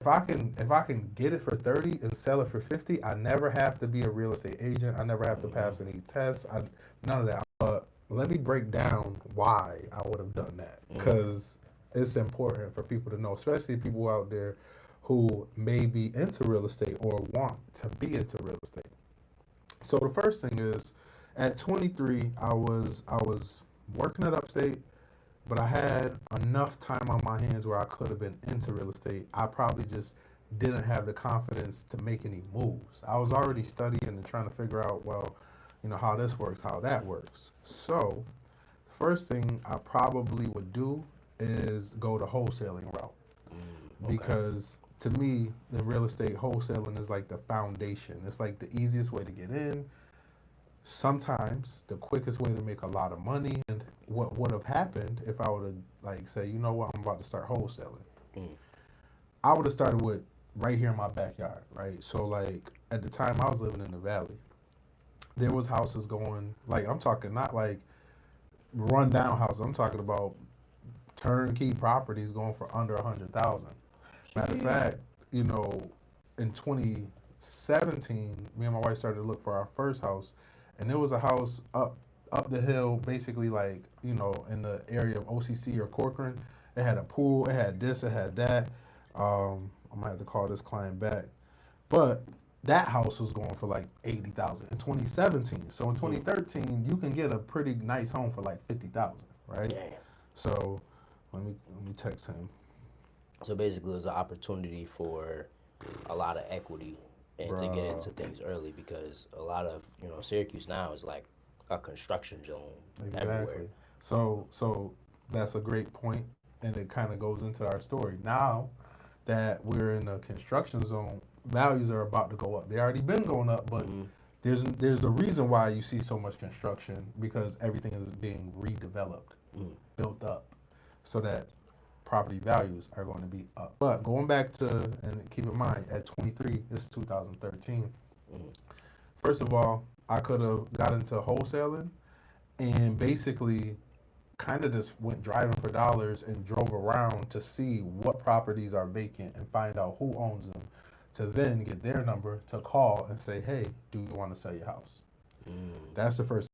if I can get it for 30 and sell it for 50, I never have to be a real estate agent. I never have to pass any tests. None of that. But let me break down why I would have done that, because it's important for people to know, especially people out there who may be into real estate or want to be into real estate. So the first thing is, at 23, I was working at Upstate, but I had enough time on my hands where I could have been into real estate. I probably just didn't have the confidence to make any moves. I was already studying and trying to figure out, well, how this works, how that works. So, the first thing I probably would do is go the wholesaling route, Okay. because to me, in real estate, wholesaling is like the foundation. It's like the easiest way to get in, sometimes the quickest way to make a lot of money. And what would have happened if I would have, like, say, you know what, I'm about to start wholesaling. Mm. I would have started with right here in my backyard, right? So like at the time I was living in the valley, there was houses going, like, I'm talking not like run down houses. I'm talking about turnkey properties going for under 100,000. Matter of Sheesh. fact, you know, in 2017, me and my wife started to look for our first house, and there was a house up the hill, basically like, in the area of OCC or Corcoran. It had a pool, it had this, it had that. I might have to call this client back, but that house was going for like 80,000 in 2017. So in Mm. 2013, you can get a pretty nice home for like 50,000, right? Damn. So let me text him. So basically, it was an opportunity for a lot of equity and to get Bruh, into things early because a lot of Syracuse now is like a construction zone everywhere. exactly. So that's a great point, and it kind of goes into our story. Now that we're in a construction zone, values are about to go up. They already been going up, but Hmm. there's a reason why you see so much construction, because everything is being redeveloped, Mm. built up, so that property values are going to be up. But going back to, and keep in mind, at 23, this is 2013. Mm. First of all, I could have got into wholesaling and basically kind of just went driving for dollars and drove around to see what properties are vacant and find out who owns them, to then get their number to call and say, hey, do you want to sell your house? Mm. That's the first